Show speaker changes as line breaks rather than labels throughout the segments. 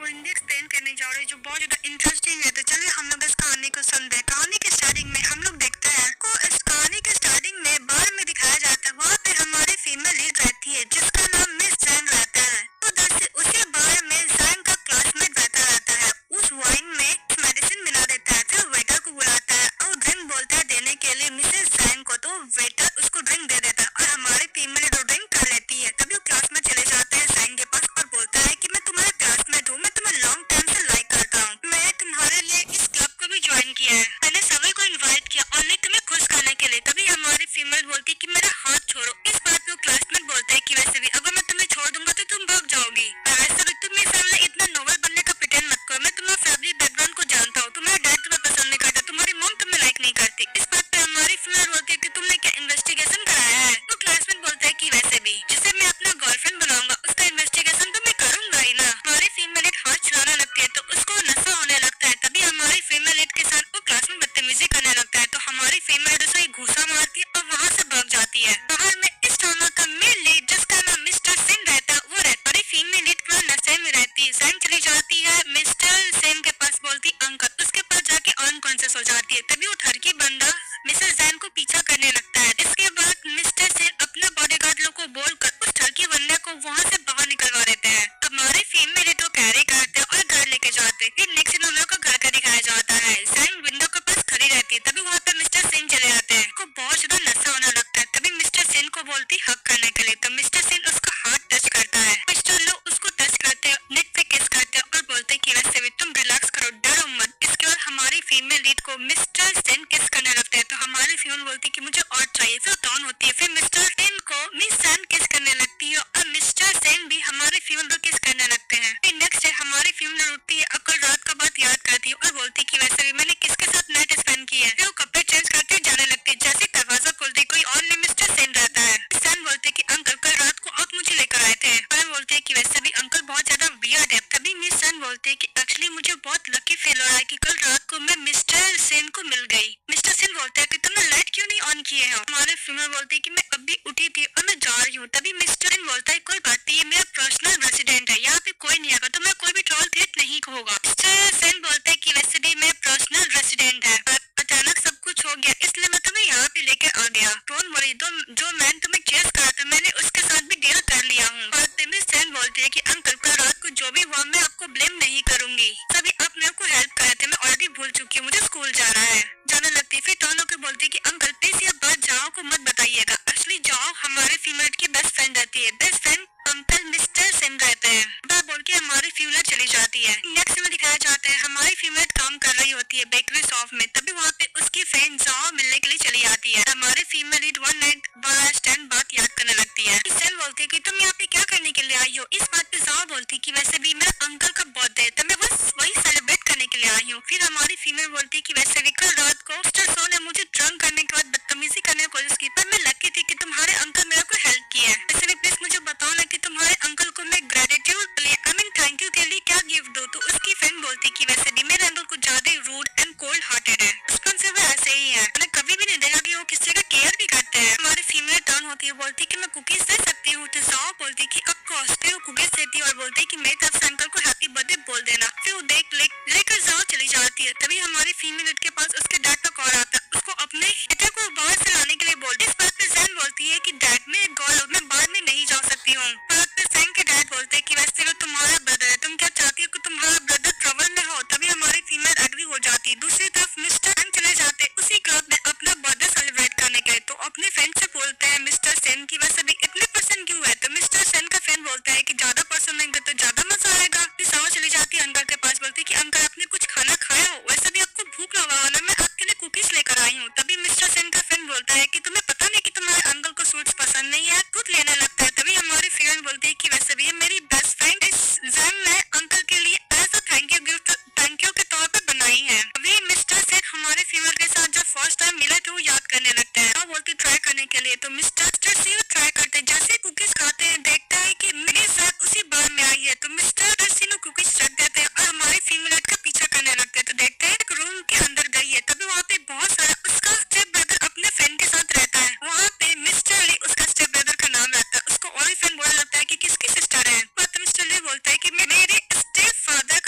आपको हिंदी एक्सप्लेन करने जा रही हूँ जो बहुत ज़्यादा इंटरेस्टिंग है। तो चलिए हम लोग इस कहानी को सुनते हैं। कहानी के स्टार्टिंग में हम लोग देखते हैं को इस कहानी के स्टार्टिंग में बार में दिखाया जाता है। वहाँ पे हमारी फीमेल लीड रहती है जिसका नाम मिस जैन रहता है। तो दरअसल उसी बार में जैन का क्लासमेट बैठा रहता है। उस वाइन में मेडिसिन मिला देता है। फिर वेटर को बुलाता है और ड्रिंक बोलता है देने के लिए मिसेस जैन को। तो वेटर उसको ड्रिंक दे देता है और हमारी फीमेल लीड ड्रिंक कर लेती है। तभी वो क्लास में चले जाते हैं जैन के पास और बोलता है कि मैं तुम्हारा क्लासमेट हूँ, मैं तुम्हें लॉन्ग टाइम से लाइक करता हूँ, मैंने तुम्हारे लिए इस क्लब को भी ज्वाइन किया है, मैंने सभी को इनवाइट किया ओनली तुम्हें खुश करने के लिए। तभी हमारी फीमेल बोलती है कि मेरा हाथ छोड़ो। इस बात पे वो क्लासमेट बोलता है कि वैसे भी अगर मैं तुम्हें छोड़ दूंगा तो तुम भाग जाओगी, और वैसे भी तुम मेरे सामने इतना नोबल बनने का प्रिटेंड मत करो। मैं तुम्हारा फैमिली बैकग्राउंड को जानता हूँ, तुम्हारा डैड तुम्हें पसंद नहीं करता, तुम्हारी मॉम तुम्हें लाइक नहीं करती। इस बात पे हमारी फीमेल बोलती है कि तुमने क्या इन्वेस्टिगेशन कराया है? तो क्लासमेट बोलता है कि वैसे भी जिसे मैं अपना गर्लफ्रेंड बनाऊंगा उसका इन्वेस्टिगेशन तो मैं करूंगा ही ना। हमारी फीमेल लीड हाथ छुड़ाने लगती है तो उसको नशा होने लगता है। तभी हमारी फीमेल लीड के साथ वो क्लास में बदतमीजी करने लगता है। तो हमारी फीमेल लीड उसे घूसा मारती है और वहाँ से भाग जाती है। बाहर में इस ड्रामा का मेन लीड जिसका नाम मिस्टर सेन रहता है वो रहता है। हमारी फीमेल लीड पूरा नशे में रहती है। सेन चली जाती है मिस्टर सेन के पास, बोलती अंकल, उसके पास जाके अनकॉन्शियस हो जाती है। तभी वो ठरकी बंदा मिसेस जैन को पीछा करने लगता है। इसके बाद मिस्टर सेन अपना बॉडीगार्ड लोग को बोलकर उस ठरकी बंदे को वहाँ से बाहर निकलवा देते हैं। हमारे फीमेल लीड को कैरी करते हैं और घर लेके जाते हैं। फिर नेक्स्ट हम लोग को घर का दिखाया जाता है। जैन विंडो के पास खड़ी रहती है। तभी वहाँ पे मिस्टर सेन चले जाते हैं। उसको बहुत ज्यादा नशा होने लगता है। तभी मिस्टर सेन को बोलती हक करने के लिए। तो मिस्टर सेन उसका हाथ टच करता है। मिस्टर लोग उसको टच करते हैं, नेक पे किस करते हैं और बोलते हैं कि वैसे भी तुम रिलैक्स करो, डरो मत। इसके बाद हमारी फीमेल लीड को मिस्टर सेन किस करने लगते हैं। तो हमारी फीमेल बोलती है कि मुझे और चाहिए। फिर डाउन होती है। फिर मिस्टर सेन को मिस सेन किस करने लगती है और मिस्टर सेन भी हमारी फीमेल को किस करने लगते हैं। फिर नेक्स्ट डे हमारी फीमेल उठती है और कल रात का बात याद करती है और बोलती है कि वैसे भी मैंने किसके साथ नाइट स्पेंड किया है। फिर वो कपड़े चेंज करते जाने लगती है। जैसे दरवाजा खोलती कोई और नहीं मिस्टर सेन रहता है। सेन बोलते हैं कि अंकल कल रात को आप मुझे लेकर आए थे। और बोलते हैं कि वैसे भी अंकल बहुत ज्यादा वियर्ड है। तभी मिस सेन बोलते हैं कि एक्चुअली मुझे बहुत लकी फील हो रहा है कि कल रात को मैं मिस्टर सेन को मिल गई। मिस्टर सेन बोलते हैं कि तुमने लाइट क्यों नहीं ऑन किए हो। हमारे फीमेल बोलती है कि मैं अभी उठी थी और मैं जा रही हूँ। तभी मिस्टर सेन बोलता है कोई बात नहीं, ये मेरा पर्सनल रेसिडेंट है, यहाँ पे कोई नहीं आएगा, तो मैं कोई भी ट्रॉल क्रिएट नहीं होगा। मिस्टर सेन बोलते हैं कि वैसे भी मेरा पर्सनल रेसिडेंट है, अचानक सब कुछ हो गया इसलिए मैं तुम्हें यहाँ पे लेके आ गया। डोंट वरी, जो मैन तुम्हें चेस करा था मैंने उसके साथ भी डील कर लिया हूँ। और मिस सेन बोलती है कि अंकल कल रात को जो भी हुआ मैं आपको ब्लेम नहीं करूंगी, सभी आप मेरे को हेल्प कर रहे थे, मैं ऑलरेडी भूल चुकी हूँ, मुझे स्कूल जाना है। जाने लगती है। फिर दोनों को बोलती है कि अंकल प्लीज ये बात जाओ को मत बताइएगा। एक्चुअली जाओ हमारे फीमेल की बेस्ट फ्रेंड रहती है। Best friend uncle mister Sen रहते हैं। बात बोल के हमारी फीमेल चली जाती है। नेक्स्ट में दिखाया जाता है हमारी फीमेल काम कर रही होती है बेकरी शॉप में। तभी वहाँ पे उसकी फ्रेंड जाओ मिलने के लिए चली आती है। हमारी फीमेल लीड वन नाइट वाला स्टैंड बात याद करने लगती है। सेन बोलती है कि तुम यहाँ पे क्या करने के लिए आई हो। इस बात पे जाओ बोलती है कि वैसे भी मेरा अंकल का बर्थडे है तो मैं बस वही सेलिब्रेट करने के लिए आई हूँ। फिर हमारी फीमेल बोलती है कि वैसे भी कल रात को मिस्टर सो ने मुझे ड्रंक करने के बाद बदतमीजी करने की कोशिश की, पर मैं लकी थी कि तुम्हारे अंकल मेरे को हेल्प किया है। वैसे भी प्लीज मुझे बताओ ना कि तुम्हारे अंकल को मैं ग्रेटिट्यूड के लिए थैंक यू के लिए क्या गिफ्ट दूं। तो उसकी फ्रेंड बोलती कि वैसे भी मेरे अंकल कुछ ज्यादा रूड एंड कोल्ड हार्टेड है, बचपन से वो ऐसे ही है, मैंने कभी भी नहीं देखा कि वो किसी का केयर भी करते हैं। हमारी फीमेल टर्न होती है, बोलती कि मैं कुकीज दे सकती हूँ। तो जाओ बोलती कि अब कॉस्ट पे वो कुकीज देती है और बोलती कि मेरी तरफ से अंकल को हैप्पी बर्थडे बोल देना। फिर वो लेकर जाओ चली जाती है। तभी हमारी फीमेल के पास उसके डैड का कॉल आता है, उसको अपने बेटे को बाहर से लाने के लिए बोलती है। इस बात पे जैन बोलती है कि डैड मैं एक गर्ल हूँ, मैं बाहर में नहीं जा सकती हूँ। बात पे जैन के डैड बोलते हैं कि वैसे वो तुम्हारा ब्रदर है, तुम क्या चाहती हो कि तुम्हारा ब्रदर ट्रबल में हो। तभी हमारी फीमेल एग्री हो जाती है। दूसरी तरफ मिस्टर सेन चले जाते उसी क्लब में अपना बर्थडे सेलिब्रेट करने के लिए। तो अपने फ्रेंड से बोलते हैं मिस्टर सेन की वैसे भी इतने पर्सन क्यों है। तो मिस्टर सेन का फ्रेंड बोलता है कि ज्यादा पर्सन रहेंगे तो ज्यादा मजा आएगा। फिर सावा चली जाती है अंकल के पास, बोलती कि अंकल आपने कुछ खाना खाया हो, वैसे भी आपको भूख लगा हो ना, मैं आपके लिए कुकीज लेकर आई हूँ। तभी मिस्टर सेन का फ्रेंड बोलता है कि तुम्हें पता नहीं कि तुम्हारे अंकल को स्वीट्स पसंद नहीं है, खुद लेने लगता है। तभी हमारी फ्रेंड बोलती है कि वैसे भी ये मेरी बेस्ट फ्रेंड इस जैन ने अंकल के लिए as a thank you gift thank you के तौर पे बनाई है। अभी मिस्टर सेन हमारे फीमेल के साथ जब फर्स्ट टाइम मिले थे वो याद करने लगते हैं और बोलती ट्राई करने के लिए। तो मिस्टर सेन ट्राई करते हैं। जैसे कुकीज खाते हैं देखता है कि मेरी साथ उसी बार में आई है। तो मिस्टर सेन कुकीज रख देते हैं और हमारी फीमेल का पीछा करने लगते हैं। तो देखते हैं एक रूम के अंदर गई है। तभी वहाँ पे बहुत सारा उसका स्टेप ब्रदर अपने फ्रेंड के साथ रहता है। वहाँ पे मिस्टर ली उसका स्टेप ब्रदर का नाम रहता है। उसको और भी फ्रेंड बोलने लगता है कि किसकी सिस्टर है। तो मिस्टर ली बोलता है कि मेरे स्टेप फादर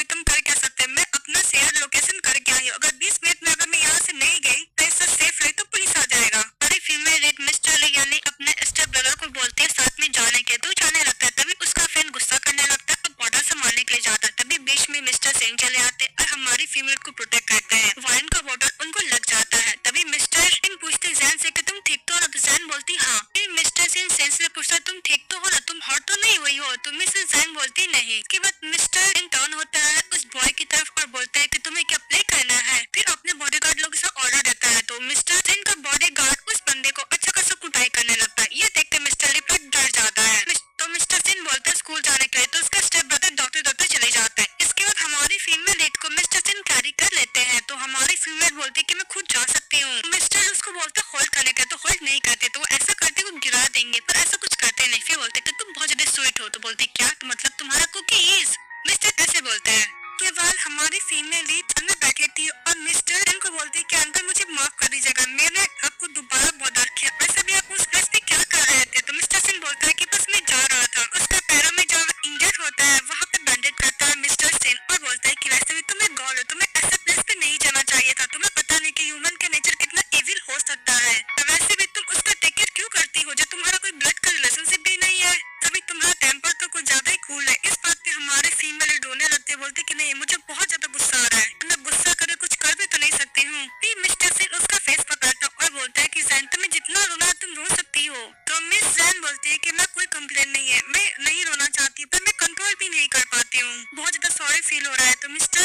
हुई, तुम कर क्या सकते? मैं अपना शेयर लोकेशन करके आई हूँ, अगर 20 मिनट में अगर मैं यहाँ से नहीं गई तो इससे सेफ रही तो पुलिस आ जाएगा। हमारी फीमेल लीड मिस्टर ली यानी अपने स्टेप ब्रदर को बोलती है साथ में जाने के, तो जाने लगता है। तभी उसका फ्रेंड गुस्सा करने लगता है और बॉर्डर से मारने के लिए जाता है। तभी बीच में मिस्टर सेन चले आते हैं और हमारी फीमेल को प्रोटेक्ट करते हैं। वाइन का बॉटल उनको लग जाता है। तभी मिस्टर सेन पूछते जैन से कि तुम ठीक तो हो ना? तो जैन बोलती हाँ। फिर मिस्टर सेन से पूछता तुम ठीक तो हो ना, तुम हर्ट तो नहीं हुई हो? तो मिसेस जैन बोलती नहीं। इसके बाद मिस्टर सेन टर्न होता है उस बॉय की तरफ और बोलता है कि तुम्हें क्या प्ले करना है? फिर अपने बॉडीगार्ड लोग से ऑर्डर देता है। तो मिस्टर सेन का बॉडीगार्ड उस बंदे को अच्छा खासा कुटाई करने लगता है। ये देखते मिस्टर ली डर जाता है। तो मिस्टर सेन बोलता है स्कूल जाने के लिए, तो उसका स्टेप ब्रदर डॉक्टर चले जाता है। इसके बाद हमारी फीमेल लीड को मिस्टर सेन कैरी कर लेते हैं। तो हमारी फीमेल बोलती है कि मैं खुद जा सकती हूँ। मिस्टर उसको बोलता है होल्ड करने का, तो होल्ड नहीं करते। तो ऐसा करते वो गिरा देंगे, पर ऐसा कुछ करते नहीं। फिर बोलते कि तुम बहुत ज्यादा स्वीट हो। तो बोलती क्या? तो मतलब तुम्हारा कुकीज? मिस्टर ऐसे बोलते हैं। के बाद हमारी फीमेल लीड अंदर बैठी थी और मिस्टर सेन को बोलती है कि अंकल मुझे माफ कर दीजिएगा, मैंने आपको दोबारा बॉदर किया। वैसे भी आप उस प्लेस पे क्या कर रहे थे? तो मिस्टर सेन बोलता है कि बस मैं जा रहा था। उसका पैरों में जब इंजर्ड होता है वहाँ पे बैंडेज करता है मिस्टर सेन और बोलता है कि वैसे भी तुम्हें गॉल हो, तुम्हें ऐसे प्लेस पे नहीं जाना चाहिए था। तुम्हें पता नहीं कि ह्यूमन का नेचर कितना एविल हो सकता है। वैसे भी तुम उसका टेक केयर क्यों करती हो जब तुम्हारा कोई ब्लड का रिलेशनशिप भी नहीं है? तभी तुम्हारा टेम्पर तो कुछ ज्यादा ही कूल है। इस बात पे हमारे फीमेल रोने लगते, बोलते कि नहीं मुझे बहुत ज्यादा गुस्सा आ रहा है, मैं गुस्सा करे कुछ कर भी तो नहीं सकती हूँ। फिर मिस्टर सेन उसका फेस पकड़ता और बोलता है कि जैन तुम्हें जितना रोना है तुम रो सकती हो। तो मिस जैन बोलती है कि मैं कोई कंप्लेन नहीं है, मैं नहीं रोना चाहती पर मैं कंट्रोल भी नहीं कर पाती हूँ, बहुत ज्यादा सॉरी फील हो रहा है। तो मिस्टर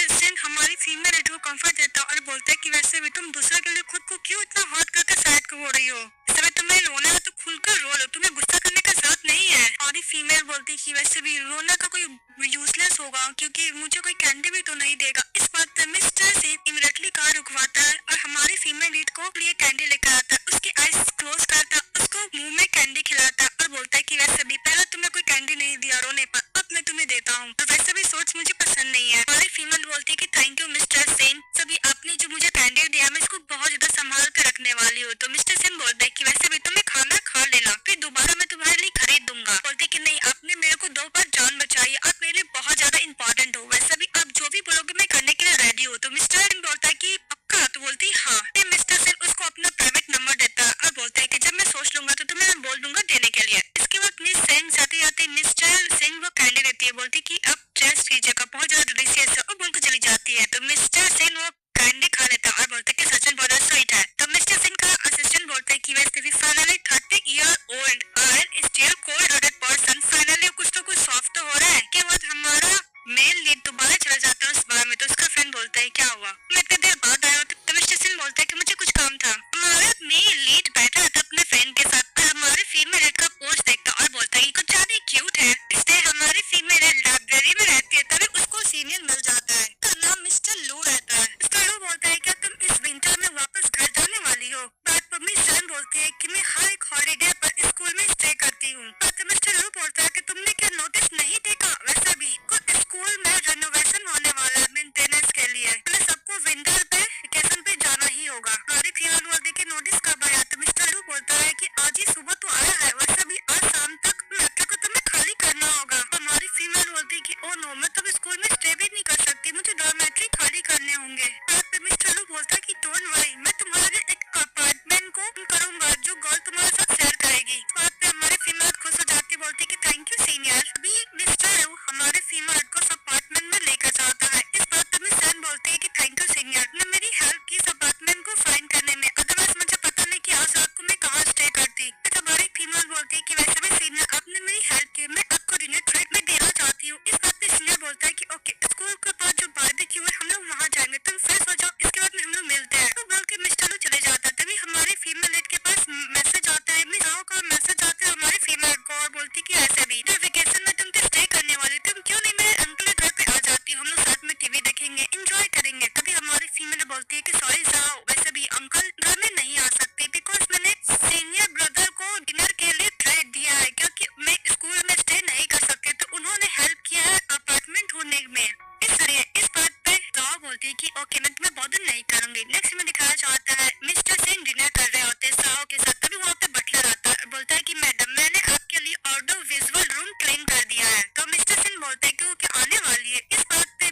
सेन हमारी फीमेल लीड को कंफर्ट देता और बोलता है कि वैसे भी तुम दूसरे के लिए खुद को क्यों इतना हर्ट करके सैड क्यों हो रही हो? समय तुम्हें रोना है तो खुलकर रो लो, तुम्हें गुस्सा करने का जरूरत नहीं है। और फीमेल बोलती कि वैसे भी रोना का कोई यूजलेस होगा क्योंकि मुझे कोई कैंडी भी तो नहीं देगा। इस बात पर मिस्टर सेन इमीडिएटली कार रुकवाता है और हमारी फीमेल लीड को लिए कैंडी लेकर आता है। उसकी आईज क्लोज करता है, उसको मुंह में कैंडी खिलाता है और बोलता है कि वैसे भी पहले तुम्हें कोई कैंडी नहीं दिया रोने पर, अब मैं तुम्हें देता हूँ। और वैसे भी सोच मुझे पसंद नहीं है। हमारी फीमेल बोलती है कि थैंक यू मिस्टर सेन, सभी आपने जो मुझे कैंडी दिया मैं इसको बहुत ज्यादा संभाल कर रखने वाली हूँ। तो मिस्टर सेन बोलता है कि वैसे भी तुम्हें खाना खा लेना, फिर दोबारा मैं तुम्हारे लिए खरीद दूंगा। बोलते कि नहीं आपने मेरे को 2 बार जान बचाई, आप मेरे लिए बहुत ज्यादा इंपॉर्टेंट हो, वैसे भी आप जो भी बोलोगे मैं करने के लिए रेडी हूँ। तो मिस्टर सेन बोलता है कि पक्का? तो बोलती हाँ। फिर मिस्टर सेन उसको अपना प्राइवेट नंबर देता है और बोलता है कि जब मैं सोच लूंगा तो तुम्हें मैं बोल दूंगा देने के लिए। इसके बाद मिस सेन जाते जाते मिस्टर सेन वो कैंडी देती है, बोलती कि अब टेस्ट कीजिएगा बहुत ज्यादा डिलीशियस है, और बोलकर चली जाती है। तो मिस्टर सेन वो कैंडी खा लेता है और बोलता है कि सचिन बहुत स्वीट है। तो मिस्टर सेन का असिस्टेंट बोलता है कि वैसे भी फाइनली 30-year-old और still cold hearted person, finally कुछ तो कुछ सॉफ्ट तो हो रहा है। के बाद हमारा मेल लीड दोबारा चला जाता है उस बार में। तो उसका फ्रेंड बोलता है क्या हुआ, मैं इतनी देर बाद आया हूँ? तो मिस्टर सेन बोलता है कि मुझे कुछ काम था। हमारा मेल लीड बैठा था अपने फ्रेंड के साथ और हमारे फीमेल लीड का पोस्ट देखता और बोलता है कि कुछ ज्यादा क्यूट है। इसलिए हमारी फीमेल लीड लाइब्रेरी में रहती है, तभी उसको सीनियर मिल जाता है, उसका नाम मिस्टर लू रहता है। मिस्टर लू बोलता है क्या तुम इस विंटर में वापस घर जाने वाली हो? बात पर मिस जैन बोलती है कि मैं हर एक हॉलीडे पर स्कूल में स्टे करती हूँ। बात मिस्टर लू बोलता है कि तुमने क्या नोटिस नहीं देखा, वैसे भी कुछ स्कूल में रेनोवेशन होने वाला है मेंटेनेंस के लिए, हमें सबको विंटर पे वेकेशन पे जाना ही होगा। हमारी फीमेल बोलती है कि नोटिस कब आया? तो मिस्टर लू बोलता है कि आज ही सुबह तो आया है, वैसे भी आज शाम तक मैट्रिक को तुम्हें खाली करना होगा। हमारी फीमेल बोलती है कि ओ नो, मैं तो स्कूल में स्टे भी नहीं कर सकती, मुझे डॉर्मेट्री खाली करने होंगे। बात पे मिस्टर लू बोलता है कि डोंट वरी, मैं तुम्हारे एक अपार्टमेंट को करूंगा जो गर्ल तुम्हारे साथ शेयर करेगी। बात पे हमारी फीमेल खुश हो जाती है, बोलती है कि थैंक यू सीनियर। अभी मिस्टर लू हमारे फीमेल को अपार्टमेंट में लेकर जाता है। इस बात पे मिस जैन बोलती है कि थैंक यू सीनियर, ने मेरी हेल्प की इस अपार्टमेंट को फाइंड करने में, अदरवाइज मुझे पता नहीं कि आज रात को मैं कहाँ स्टे करती। फिर हमारी फीमेल बोलती है कि वैसे भी सीनियर आपने मेरी हेल्प की, मैं आपको डिनर ट्रीट में देना चाहती हूँ। इस बात पे सीनियर बोलता है कि ओके, स्कूल के पास जो बारबेक्यू है हम लोग वहाँ जाएंगे, तुम फ्रेश हो जाओ, इसके बाद में हम लोग मिलते हैं। तो बोल के मिस्टर लू चले जाता है। तभी हमारी फीमेल लीड के पास मैसेज आता है, मिस राव का मैसेज आता है हमारी फीमेल को और बोलती कि ऐसे भी वेकेशन में तुम तो स्टे करने वाली, तुम क्यों नहीं मेरे अंकल के घर पे आ जाती, हम लोग साथ में टीवी देखेंगे, एंजॉय करेंगे। तभी हमारी फीमेल बोलती है कि सॉरी साहब, वैसे भी अंकल घर में नहीं आ सकते बिकॉज मैंने सीनियर ब्रदर को डिनर के लिए ट्रीट दिया है, क्योंकि मैं स्कूल में स्टे नहीं कर सकती, तो उन्होंने हेल्प किया है अपार्टमेंट ढूंढने में। इसलिए इस बात पे राव बोलती है कि ओके मैं तुम्हें बॉदर नहीं करूंगी। नेक्स्ट में दिखाया जाता है मिस्टर सेन डिनर कर रहे होते हैं साओ के साथ। तभी वहाँ पे बटलर आता है और बोलता है कि मैडम मैंने आपके लिए ऑडियो विजुअल रूम क्लीन कर दिया है। तो मिस्टर सेन बोलते हैं कि वो क्या आने वाली है। इस बात पे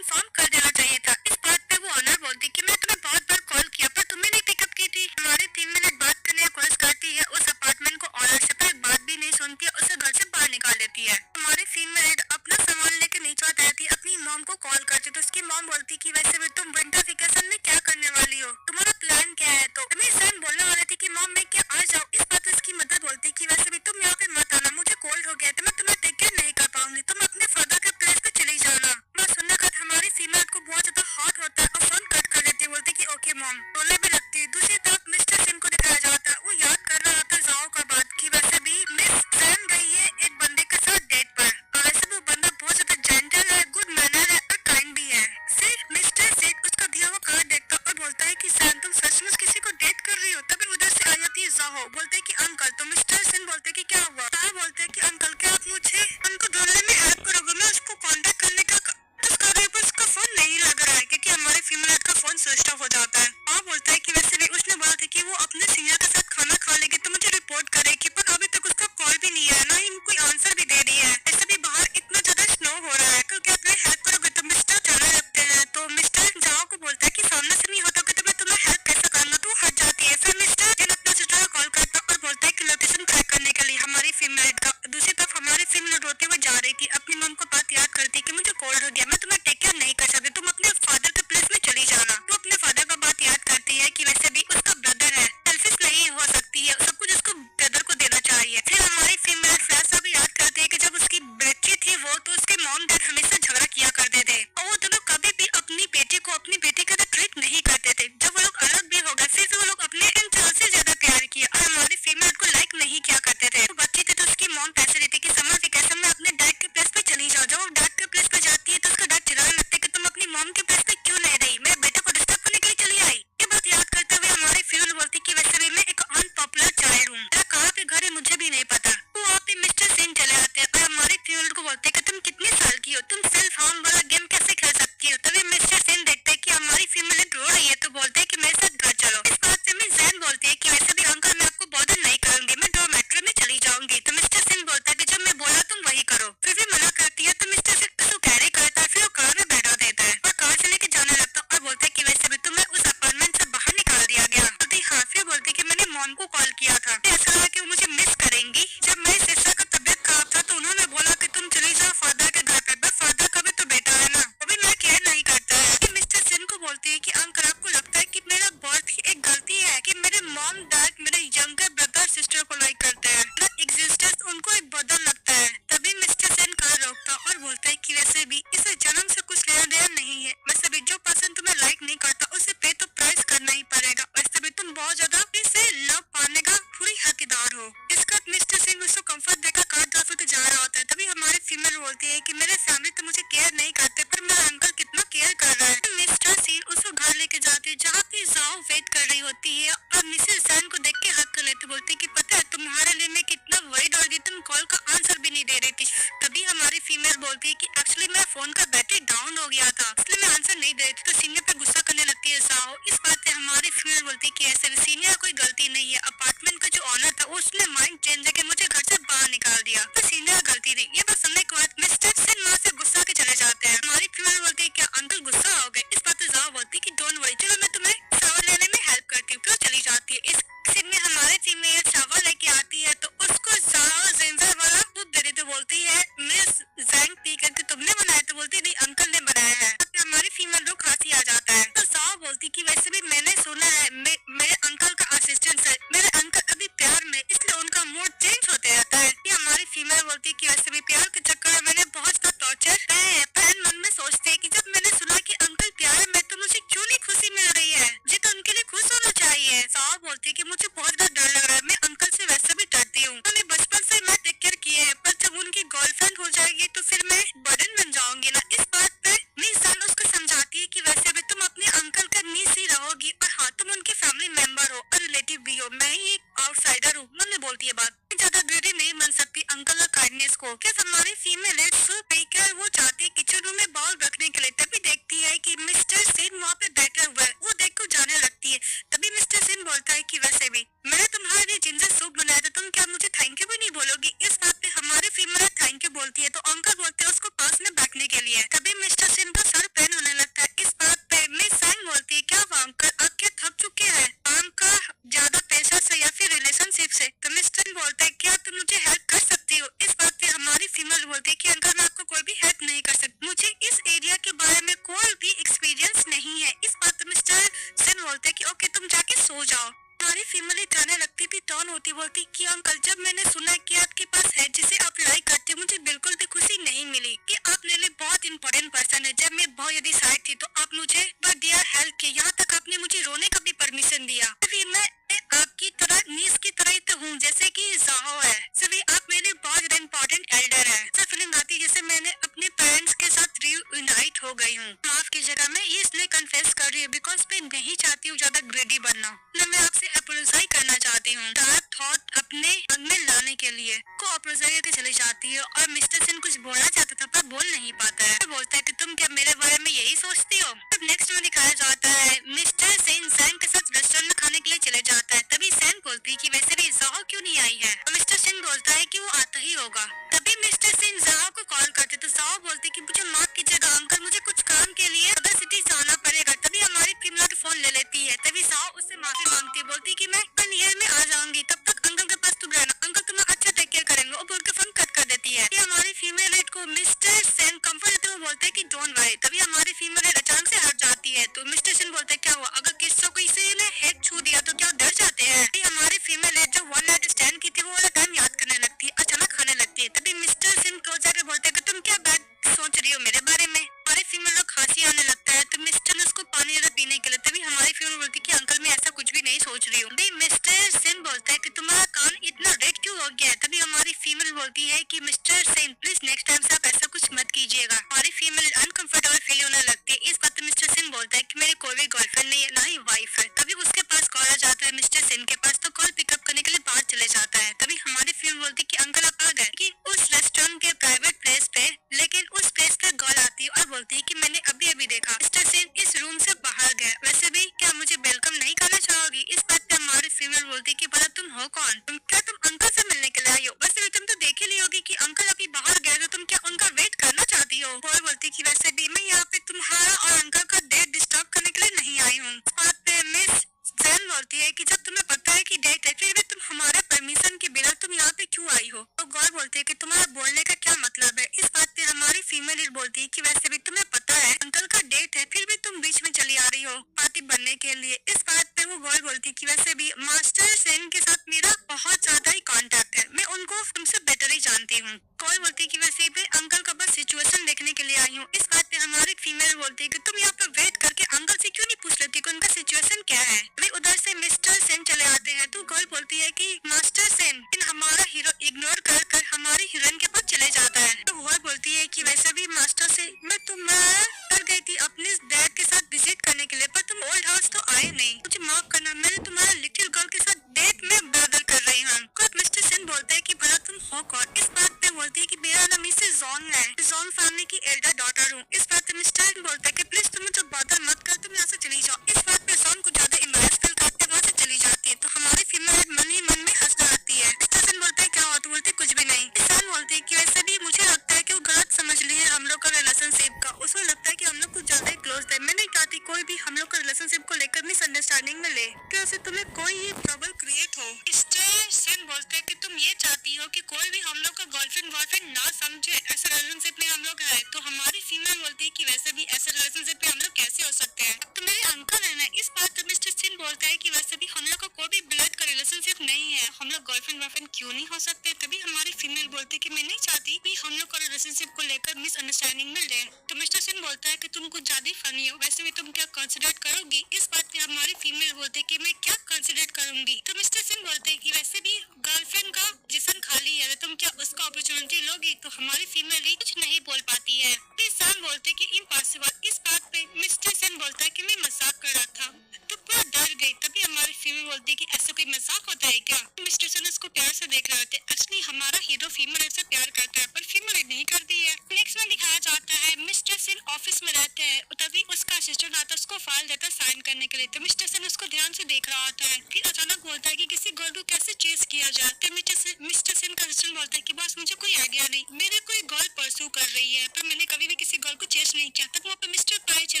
को कॉल करती तो उसकी मॉम बोलती कि वैसे भी तुम विंटर वेकेशन में क्या करने वाली हो, तुम्हारा प्लान क्या है। तो तमीज जैन बोलने वाली थी कि मॉम मैं क्या आ जाऊँ। इस बात पे उसकी मदर बोलती कि वैसे भी तुम यहाँ पे मत आना, मुझे कोल्ड हो गया है तो मैं तुम्हें टेक केयर नहीं कर पाऊंगी, तुम अपने फादर के प्लेस पे चली जाना। मैं सुनने का हमारी फीमेल को बहुत ज्यादा हॉट होता है और फोन कट कर देती है, बोलती कि ओके मॉम, रोने भी लगती है। दूसरी तरफ मिस्टर सिंह को दिखाया जाता है, वो याद कर रहा था जाओ का बात की वैसे भी मिस जैन गई है एक बंदे के साथ डेट पर, और वैसे भी वो बंदा बहुत ज्यादा जेंटल है, गुड मैनर है और काइंड भी है। फिर मिस्टर सिंह उसका दिया हुआ कार्ड देखता और बोलता है कि जैन तुम सचमुच किसी को डेट कर रही हो। तभी उधर से आ जाती है जाहो, बोलते है कि अंकल। तो मिस्टर सिंह बोलते है कि क्या हुआ। बोलते है कि अंकल क्या आप मुझे उनको ढूंढने में हेल्प करोगे, मैं उसको कांटेक्ट करने का कर रही हूँ पर उसका फोन नहीं लग रहा है क्योंकि हमारे फीमेल का फोन स्विच ऑफ हो जाता है। बोलता है कि वैसे भी उसने बोला था कि वो अपने सीनियर के साथ खाना खा लेगी तो मुझे रिपोर्ट करेगी, पर अभी तक उसका कॉल भी नहीं है, ना ही कोई आंसर भी दे रही है। ऐसे भी बाहर इतना ज्यादा स्नो हो रहा है, तो क्या आप हेल्प करोगे। तो मिस्टर चलने लगते हैं, तो मिस्टर जाओ को बोलता है कि सामने से नहीं होता तो मैं तुम्हें हेल्प कैसे करूंगा, तो हट जाती है। फिर मिस्टर जिन अपना सिस्टर को कॉल करता और बोलता है कि लोकेशन ट्रैक करने के लिए हमारी फीमेल का। दूसरी तरफ हमारी फीमेल रोते हुए जा रही थी, अपनी मम को बात याद करती कि मुझे कोल्ड हो गया, मैं तुम्हें टेक केयर नहीं कर सकती, तुम अपने फादर के प्लेस में चली जाना। तो अपने फादर का बात याद करती है कि वैसे भी उसका ब्रदर है, सेल्फिश नहीं हो सकती है, सब कुछ उसको ब्रदर को देना चाहिए। फिर हमारी फीमेल फ्लैश भी याद करती है कि जब उसकी बच्ची थी वो, तो उसके मॉम डैड हमेशा झगड़ा किया करते थे और वो दोनों कभी भी अपनी बेटी को अपनी बेटी का ट्रीट नहीं करते थे। जब वो लोग अलग भी हो गए फिर वो लोग अपने इंसान से ज्यादा प्यार किया और हमारी फीमेल को लाइक नहीं किया करते थे। तो बच्ची थी तो उसकी मॉम पैसे देती कि समर वेकेशन में अपने डैड के प्लेस पे चली जाओ। जब वो डैड के प्लेस पे जाती है तो उसका डैड चिल्लाने लगता है कि तुम अपनी मॉम के प्लेस पे क्यों नहीं रही, मेरे बेटे को डिस्टर्ब करने के लिए चली आई। ये बात याद करते हुए हमारी फीमेल बोलती कि वैसे भी मैं एक अनपॉपुलर चाइल्ड हूँ, मेरा कहाँ पे घर है मुझे भी नहीं पता। तो वहाँ पे मिस्टर सिंह चले आते हैं और हमारी फीमेल को बोलते हैं कि तुम कितने साल की हो, तुम सेल्फ हार्म वाला गेम कैसे खेल सकती हो। तभी मिस्टर सिंह देखते हैं कि हमारी फीमेल रो रही है तो बोलते हैं कि मेरे साथ घर चलो। इस बात से मिस जैन बोलती है कि वैसे भी अंकल मैं आपको बॉदर नहीं करूंगी, मैं डॉर्मेट्री में चली जाऊंगी। तो मिस्टर सिंह बोलता है कि जब मैं बोला तुम वही करो। फिर भी मना करती है तो मिस्टर सिंह उसको कैरी करता है, फिर वो कार में बैठा देता है और कार से लेके जाने लगता है और बोलता है कि वैसे भी तुम्हें उस अपार्टमेंट से बाहर निकाल दिया गया। बोलती हाँ। फिर बोलती है कि मैंने मॉम को कॉल किया था, ऐसा लगा कि वो मुझे मिस करेंगी। जब मेरी सिस्टर का तबियत खराब था तो उन्होंने बोला कि तुम चली जाओ फादर के घर पे, बस फादर का भी तो बेटा है ना, वो भी मैं केयर नहीं करता है। कि मिस्टर सिंह को बोलती है कि अंकल आपको लगता है कि मेरा बर्थ की एक गलती है कि मेरे मॉम डैड मेरे यंगर ब्रदर सिस्टर को लाइक करते हैं, मेरा एग्जिस्टेंस उनको एक बर्डन लगता है। तभी मिस्टर सिंह कार रोकता और बोलता है कि वैसे भी इसे जन्म से कुछ लेना देना नहीं है, वैसे भी जो पर्सन तुम्हें लाइक नहीं करता उसे पे तो प्राइस करना ही पड़ेगा, वैसे भी तुम बहुत ज्यादा इसे लव पाने का पूरी हकदार हो। इसका मिस्टर सिंह उसको कंफर्ट देकर कार ड्राइव के जा रहा होता है। तभी हमारी फीमेल बोलती है कि मेरे फैमिली तो मुझे केयर नहीं करते पर मेरा अंकल कितना केयर कर रहा है। मिस्टर सिंह उसको घर लेके जाते हैं जहाँ पे जाओ वेट कर रही होती है और मिसेस जैन को देख के हक कर लेते, बोलते कि पता है तुम्हारे लिए मैं कितना वरीड हो गई, तुम कॉल का आंसर भी नहीं दे रही थी। तभी हमारी फीमेल बोलती है कि एक्चुअली मेरा फोन का बैटरी डाउन हो गया था इसलिए मैं आंसर नहीं दे रही थी। तो सीनियर पे गुस्सा करने लगती है जाओ। इस बात पे हमारी फीमेल बोलती है कि ऐसे सीनियर कोई गलती नहीं है, अपार्टमेंट का जो ऑनर था उसने माइंड चेंज करके मुझे घर से बाहर निकाल दिया, तो सीनियर गलती थी। ये बात सुनने के बाद मिस्टर सिंह वहाँ से गुस्सा के चले जाते हैं। हमारी फीमेल बोलती है क्या अंकल गुस्सा हो गए। इस बात पे जाओ बोलती है कि डोंट वरी, चलो मैं तुम्हें शावर लेने में हेल्प करती हूँ। फिर चली जाती है। इस सीन में हमारी फीमेल शावर लेके आती है तो उसको जाओ जिंजर वाला दूध दे रही तो बोलती है मिस जैंग पी करके तुमने बनाया, तो बोलती नहीं अंकल ने बनाया है। तो हमारी फीमेल को खांसी आ जाता है तो जाओ बोलती कि वैसे भी मैंने सुना है मेरे अंकल का असिस्टेंट है, मेरे अंकल अभी प्यार में इसलिए उनका मूड चेंज होते रहता है। कि हमारी फीमेल बोलती है कि वैसे भी प्यार के चक्कर में मैंने बहुत सा टॉर्चर है। बहन मन में सोचते है कि जब मैंने सुना कि अंकल प्यार में तो मुझे क्यों नहीं खुशी मिल रही है, जी तो उनके लिए खुश होना चाहिए। साहब बोलती है कि मुझे बहुत ज्यादा डर लग रहा है, मैं अंकल से वैसे भी डरती हूँ, उन्होंने बचपन से मैं टेक केयर किए हैं पर जब उनकी गर्लफ्रेंड हो जाएगी तो फिर मैं बर्डन बन जाऊंगी ना। इस बात पे मिस जान उसको समझाती है कि वैसे भी तुम अपने अंकल का नीस ही रहोगी और हाँ तुम उनके फैमिली मेंबर हो और रिलेटिव भी हो, मैं ही एक आउटसाइडर हूँ। मन में बोलती है बात ज्यादा ग्रेडी नहीं बन सकती अंकल का काइंडनेस को। क्या हमारी फीमेल है सो बेकर वो चाहती है किचन रूम में बाउल रखने के लिए। तभी देखती है कि मिस्टर सिंह वहाँ पे बैठा हुआ है, वो देख कर जाने लगती है। तभी मिस्टर सिंह बोलता है कि वैसे भी मैंने तुम्हारे लिए जिंजर सूप बनाया था, तुम क्या मुझे थैंक यू भी नहीं बोलोगी। इस बात पे हमारी फीमेल थैंक यू बोलती है तो अंकल बोलते हैं उसको पास में बैठने के लिए। तभी मिस्टर सिंह का सर पेन होने लगता है। इस बात पे मिस सैंग बोलती है क्या वो अंकल आप क्या थक चुके हैं काम का ज्यादा पैसा से या फिर रिलेशनशिप से। तो मिस्टर सिंह बोलता है क्या तुम मुझे हेल्प कर सकती हो। इस बात पे हमारी फीमेल बोलती है कि अंकल मैं आपको कोई भी हेल्प नहीं कर सकती, मुझे इस एरिया के बारे कोई भी एक्सपीरियंस नहीं है। इस बात पे मिस्टर सेन बोलते हैं कि ओके तुम जाके सो जाओ। हमारी फीमेल जाने लगती थी, टर्न होती बोलती कि अंकल जब मैंने सुना कि आपके पास है जिसे आप लाइक करते हो, मुझे बिल्कुल भी खुशी नहीं मिली कि आप मेरे लिए बहुत इंपॉर्टेंट पर्सन है। जब मैं बहुत यदि साइड थी तो आप मुझे बट दिया हेल्प किया, यहाँ तक आपने मुझे रोने का भी परमिशन दिया। फिर मैं आपकी तरह नीस की तरह ही तो हूँ जैसे कि जाहो है। सभी आप मेरे बहुत ज्यादा इंपॉर्टेंट एल्डर है। सर फीलिंग आती है जैसे मैंने अपने पेरेंट्स के साथ रीयूनाइट हो गई हूँ। माफ कीजिएगा, मैं ये इसलिए कन्फेस कर रही हूँ बिकॉज मैं नहीं चाहती हूँ ज्यादा ग्रेडी बनना। न मैं आपसे अपोलोजाइज करना चाहती हूँ डार्क थॉट अपने मन में लाने के लिए। को अपोलोजाइज चली जाती है और मिस्टर सेन कुछ बोलना चाहता था पर बोल नहीं पाता है। बोलता है कि तुम क्या मेरे बारे में यही सोचती हो। तब नेक्स्ट में दिखाया जाता है मिस्टर सेन सैन के साथ रेस्टोरेंट में खाने के लिए चले जाता है। तभी सैन बोलती है कि वैसे भी जाओ क्यों नहीं आई है। और मिस्टर सेन बोलता है कि वो आता ही होगा। तभी मिस्टर सेन जाओ को कॉल करते तो जाओ बोलते कि मुझे माफ कीजिएगा अंकल, मुझे कुछ काम के लिए अदर सिटी जाना पड़ेगा। तभी हमारी फीमेल फोन ले लेती है। तभी जाओ उससे माफी मांगती है, बोलती कि मैं ईयर में आ जाऊंगी, तब तक अंकल के पास तुम रहना, अंकल तुम्हें अच्छा टेक केयर करेंगे। और बोल के फोन कट कर देती है। हमारी फीमेल हेड को मिस्टर सेन कंफर्ट देते हुए बोलते हैं कि डोंट वरी। तभी हमारी फीमेल हेड अचानक से हट जाती है तो मिस्टर सेन बोलते हैं क्या हुआ, अगर किसी को किसी ने हेड छू दिया तो क्या डर जाते हैं। हमारी फीमेल हेड जो वन नाइट स्टैंड की थी वो वाला टाइम याद करने लगती है, अचानक खाने लगती है। तभी मिस्टर सेन क्लोज जाके बोलते हैं कि तुम क्या बैड सोच रही हो मेरे बारे में। हमारी फीमेल को खांसी आने लगता है तो मिस्टर ने उसको पानी ज्यादा पीने के लिए। तभी हमारी फीमेल बोलती है कि अंकल मैं ऐसा कुछ भी नहीं सोच रही हूँ। मिस्टर सेन बोलता है कि तुम्हारा कान इतना रेड क्यों हो गया है। तभी हमारी फीमेल बोलती है कि mister Sen please next time से आप ऐसा कुछ मत कीजिएगा। हमारी फीमेल अनकंफर्टेबल फील होने लगती है। इस बात पे मिस्टर सेन बोलता है कि मेरी कोई भी गर्लफ्रेंड नहीं है, ना ही वाइफ है। तभी उसके पास कॉल आ जाता है मिस्टर सेन के पास, तो कॉल पिकअप करने के लिए बाहर चले जाता है। तभी हमारी फीमेल बोलती है कि अंकल आप आ गए कि उस रेस्टोरेंट के प्राइवेट प्लेस पे। लेकिन उस प्लेस पे कॉल आती है और बोलती है कि मैंने अभी अभी देखा मिस्टर सेन इस रूम से बाहर गए, वैसे भी क्या मुझे वेलकम नहीं करना चाहोगी। इस बात पे हमारी फीमेल बोलती है कि भला तुम हो कौन, तुम अंकल से मिलने के लिए आई हो। वैसे भी तुम तो देख ही ली होगी कि अंकल अभी बाहर गए तो तुम क्या उनका वेट करना चाहती हो। वो बोलती है कि वैसे भी मैं यहाँ पे तुम्हारा और अंकल का डेट डिस्टर्ब करने के लिए नहीं आई हूँ। इस बात पे मिस जैन बोलती है कि जब तुम्हें पता है कि डेट है फिर भी तुम हमारे परमिशन के बिना तुम यहाँ पे क्यों आई हो। तो गौर बोलती है कि तुम्हारा बोलने का क्या मतलब है। इस बात पे हमारी फीमेल लीड बोलती है कि वैसे भी तुम्हें पता है अंकल का डेट है फिर भी तुम बीच में चली आ रही हो पार्टी बनने के लिए। इस बात पे वो गौर बोलती है कि वैसे भी मास्टर सेन के साथ मेरा बहुत ज्यादा ही कांटेक्ट है, मैं उनको तुमसे बेटर ही जानती हूँ। कौन बोलती है कि वैसे भी अंकल का बस सिचुएशन देखने के लिए आई हूँ। इस बात पे हमारी फीमेल बोलती है कि तुम यहाँ पे वेट करके अंकल से क्यों नहीं पूछ लेती कि उनका सिचुएशन क्या है। वे उधर से मिस्टर सेन चले आते हैं तो गर्ल बोलती है कि मास्टर सेन हमारा हीरो इग्नोर कर कर हमारी हीरोइन के पास चले जाता है। तो गर्ल बोलती है कि वैसे भी मास्टर से मैं तुम्हारा कर गई थी अपने डैड के साथ विजिट करने के लिए पर तुम ओल्ड हाउस तो आए नहीं, मुझे माफ करना, मैंने तुम्हारा लिटिल गर्ल के साथ डेट में ब्रदर कर रही हूँ। मिस्टर सेन बोलता है कि भला तुम हो कौन। इस बात पे बोलती है कि मेरा नाम मिसेस जॉन है, जॉन फैमिली की एल्डर डॉटर हूँ। इस बात पे मिस्टर सेन बोलता है कि प्लीज तुम मुझे बॉदर मत कर, तुम यहाँ से चली जाओ। इस बात पे जॉन को ज्यादा इम्बैरेस फील करते वहाँ से चली जाती है। तो हमारी फीमेल मन ही मन में हंस जाती है। मिस्टर सेन बोलता है क्या हुआ, तो बोलती है कुछ भी नहीं। इंसान बोलती है कि वैसे भी मुझे लगता है कि वो गलत समझ ली है हम लोग का रिलेशनशिप का। उसको लगता है कि हम लोग कुछ ज्यादा ही क्लोज है। मैं नहीं चाहती कोई भी हम लोग का रिलेशनशिप को लेकर मिसअंडरस्टैंडिंग में ले कि उससे तुम्हें कोई ही ट्रबल क्रिएट हो। मिस्टर सेन बोलते हैं कि तुम ये चाहती हो कि कोई भी हम लोग का गर्लफ्रेंड बॉयफ्रेंड ना समझे ऐसे रिलेशनशिप में हम लोग है। तो हमारी फीमेल बोलती है कि वैसे भी ऐसे रिलेशनशिप में हम लोग कैसे हो सकते हैं, अब तो मेरे अंकल है ना। इस बात पर मिस्टर सेन बोलता है कि वैसे भी हम लोग का कोई भी ब्लड का रिलेशनशिप नहीं है, हम लोग गर्लफ्रेंड बॉयफ्रेंड क्यों नहीं हो सकते। तभी हमारी फीमेल बोलती है कि मैं नहीं चाहती कि हम लोग का रिलेशनशिप को लेकर मिसअंडरस्टैंडिंग में ले। तो मिस्टर सेन बोलता है कि तुम कुछ ज्यादा ही फनी हो, वैसे भी तुम क्या कंसिडर करोगी। इस बात पे हमारी फीमेल बोलते है कि मैं क्या कंसिडर करूंगी। तो मिस्टर सेन बोलते है कि वैसे भी गर्लफ्रेंड का जिस्म खाली है, तुम क्या उसका अपॉर्चुनिटी लोगी। तो हमारी फीमेल ही कुछ नहीं बोल पाती है। इंसान बोलते कि इम्पॉसिबल। इस बात पे मिस्टर सेन बोलता है कि मैं मजाक कर रहा था। तो पूरा डर गई। तभी हमारी फीमेल बोलती है कि ऐसा कोई मजाक होता है क्या। मिस्टर सेन उसको प्यार से देख रहे होते। एक्चुअली हमारा हीरो फीमेल से प्यार करता है पर फीमेल नहीं करती है। नेक्स्ट में दिखाया जाता है मिस्टर सेन ऑफिस में रहते हैं, तभी उसका असिस्टेंट आता है उसको फाइल देता है साइन करने के लिए। तो मिस्टर सेन उसको ध्यान से देख रहा होता है। फिर अचानक बोलता है कि किसी गर्ल को कैसे चेस किया जाए। तो मिस्टर सेन का असिस्टेंट बोलता है कि बस मुझे कोई आइडिया नहीं, मेरे कोई गर्ल परसू कर रही है पर मैंने कभी भी किसी गर्ल को चेस नहीं किया। तब वहाँ पे मिस्टर पाई चले